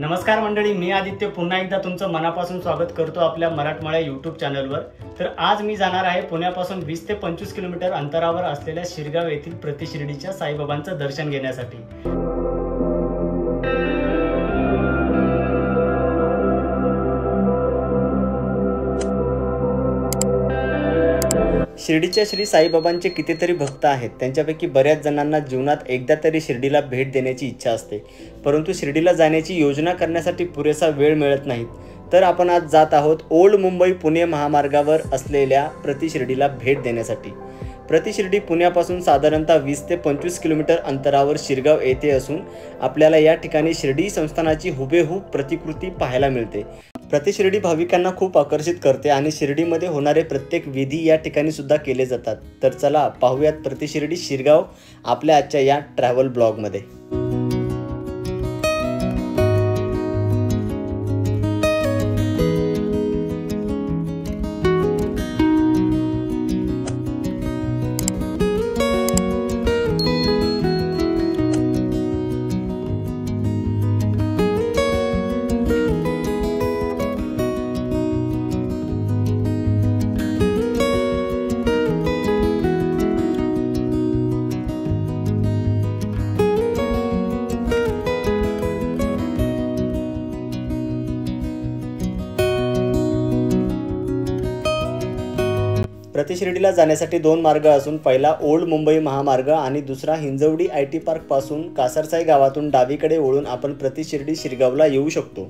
नमस्कार मंडळी, मी आदित्य पुन्हा एकदा तुमचं मनापासून स्वागत करतो आपल्या मराठमोळ्या यूट्यूब चॅनलवर। तर आज मी जाणार आहे पुण्यापासून 20 ते 25 किलोमीटर अंतरावर असलेल्या शिरगाव येथील प्रतिशिर्डीच्या साईबाबांचं दर्शन घेण्यासाठी। शिर्डीच्या श्री साईबाबांचे कितीतरी भक्त आहेत। त्यांच्यापैकी बऱ्याच जणांना जीवनात एकदा तरी शिर्डीला भेट देण्याची इच्छा असते, परंतु शिर्डीला जाण्याची योजना करण्यासाठी पुरेसा वेळ मिळत नाही। तर आपण आज जात आहोत ओल्ड मुंबई पुणे महामार्गावर असलेल्या प्रतिशिर्डीला भेट देण्यासाठी। प्रतिशिर्डी पुण्यापासून साधारणतः 20 ते 25 किलोमीटर अंतरावर शिरगाव येथे असून आपल्याला या ठिकाणी शिर्डी संस्थानाची हुबेहूब प्रतिकृती पाहायला मिळते। प्रतिशिर्डी भाविकांना खूप आकर्षित करते आणि शिर्डीमध्ये होणारे प्रत्येक विधी या ठिकाणी सुद्धा केले जातात। तर चला पाहूयात प्रतिशिर्डी शिरगाव आपल्या आजच्या या ट्रॅव्हल ब्लॉगमध्ये। प्रतिशिर्डीला जाण्यासाठी दोन मार्ग असून पहिला ओल्ड मुंबई महामार्ग आणि दुसरा हिंजवडी IT पार्क पासून कासरसाई गावातून डावीकडे वळून आपण प्रतिशिर्डी शिरगावला येऊ शकतो।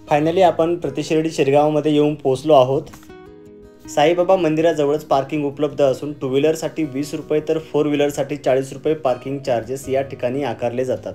फायनली आपण प्रतिशिर्डी शिरगावमध्ये येऊन पोहोचलो आहोत। साईबाबा मंदिराजवळच पार्किंग उपलब्ध असून टू व्हीलरसाठी 20 रुपये तर 4 व्हीलरसाठी 40 रुपये पार्किंग चार्जेस या ठिकाणी आकारले जातात।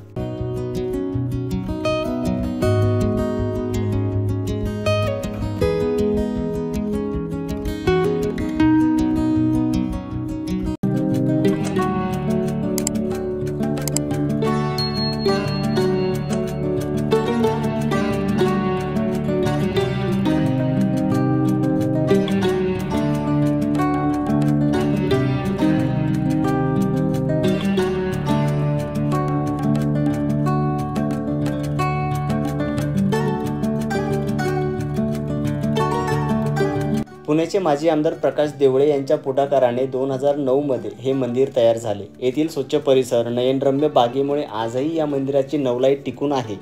पुण्याचे माजी आमदार प्रकाश देवळे यांच्या पुढाकाराने 2009 मध्ये हे मंदिर तयार झाले। येथील स्वच्छ परिसर, नयनरम्य बागेमुळे आजही या मंदिराची नवलाई टिकून आहे।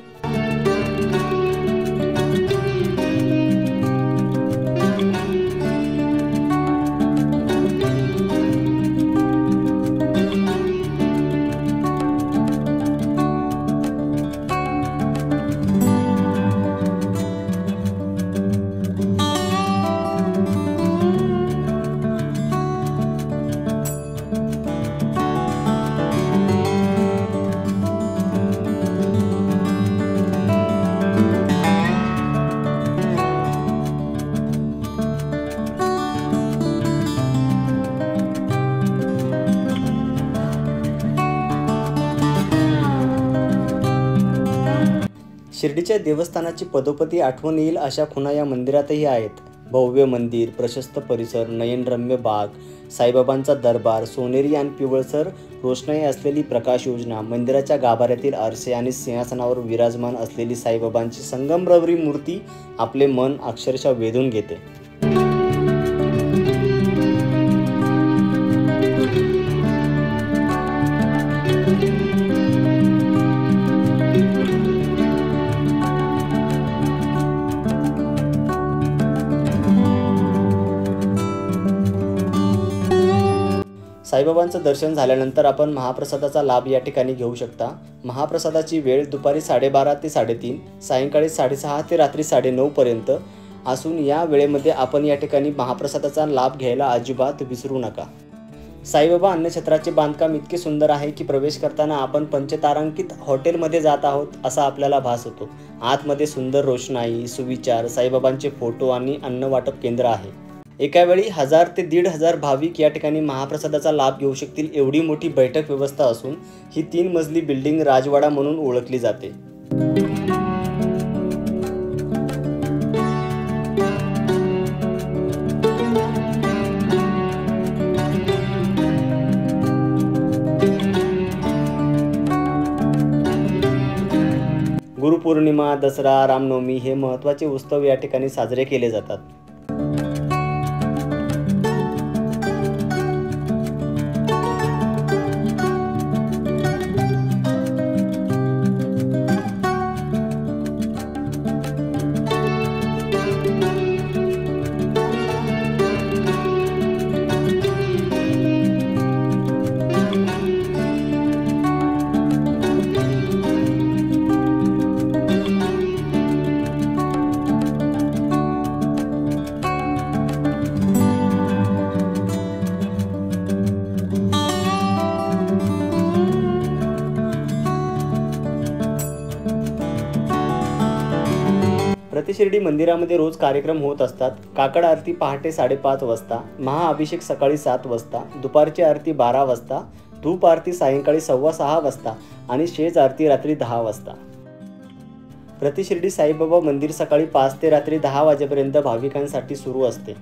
शिर्डीच्या देवस्थानाची पदोपदी आठवण येईल अशा खुणा या मंदिरातही आहेत। भव्य मंदिर, प्रशस्त परिसर, नयनरम्य बाग, साईबाबांचा दरबार, सोनेरी आणि पिवळसर रोषणाई असलेली प्रकाश योजना, मंदिराच्या गाभाऱ्यातील आरसे आणि सिंहासनावर विराजमान असलेली साईबाबांची संगमरवरी मूर्ती आपले मन अक्षरशः वेधून घेते। साईबाबांचं दर्शन झाल्यानंतर आपण महाप्रसादाचा लाभ या ठिकाणी घेऊ शकता। महाप्रसादाची वेळ दुपारी 12:30 ते 3:30, सायंकाळी 6:30 ते रात्री 9:30 पर्यंत असून या वेळेमध्ये आपण या ठिकाणी महाप्रसादाचा लाभ घ्यायला अजिबात विसरू नका. साईबाबा अन्नछत्राचे बांधकाम इतके सुंदर आहे की प्रवेश करताना आपण पंचतारांकित हॉटेलमध्ये जात आहोत असा आपल्याला भास होतो. आतमध्ये सुंदर रोषणाई, सुविचार, साईबाबांचे फोटो आणि अन्न वाटप केंद्र आहे. एका वेळी 1000 ते 1500 भाविक या ठिकाणी महाप्रसादाचा लाभ घेऊ शकतील एवढी मोठी बैठक व्यवस्था असून ही 3 मजली बिल्डिंग राजवाडा म्हणून ओळखली जाते. गुरुपौर्णिमा, दसरा, रामनवमी हे महत्त्वाचे उत्सव या ठिकाणी साजरे केले जातात. प्रतिशिर्डी मंदिरामध्ये रोज कार्यक्रम होत असतात. काकड आरती पहाटे 5:30 वाजता, महाअभिषेक सकाळी 7 वाजता, दुपारची आरती 12 वाजता, धूप आरती सायंकाळी 6:15 वाजता आणि शेज आरती रात्री 10 वाजता. प्रतिशिर्डी साईबाबा मंदिर सकाळी 5 ते रात्री 10 वाजेपर्यंत भाविकांसाठी सुरू असते.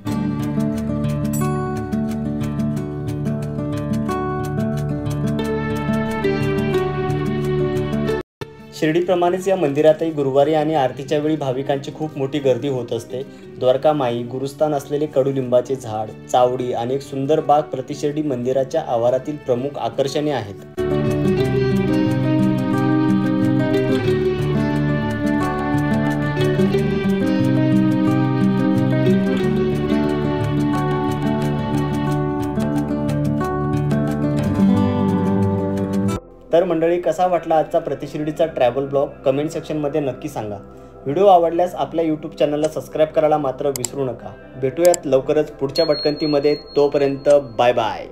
शिर्डीप्रमाणेच या मंदिरातही गुरुवारी आणि आरतीच्या वेळी भाविकांची खूप मोठी गर्दी होत असते. द्वारका माई, गुरुस्थान असलेले कडुलिंबाचे झाड, चावडी आणि एक सुंदर बाग प्रतिशिर्डी मंदिराच्या आवारातील प्रमुख आकर्षणे आहेत. तर मंडळी, कसा वाटला आजचा प्रतिशिर्डीचा ट्रॅव्हल ब्लॉग कमेंट सेक्शनमध्ये नक्की सांगा. व्हिडिओ आवडल्यास आपल्या यूट्यूब चॅनलला सबस्क्राईब करायला मात्र विसरू नका. भेटूयात लवकरच पुढच्या भटकंतीमध्ये. तोपर्यंत बाय बाय.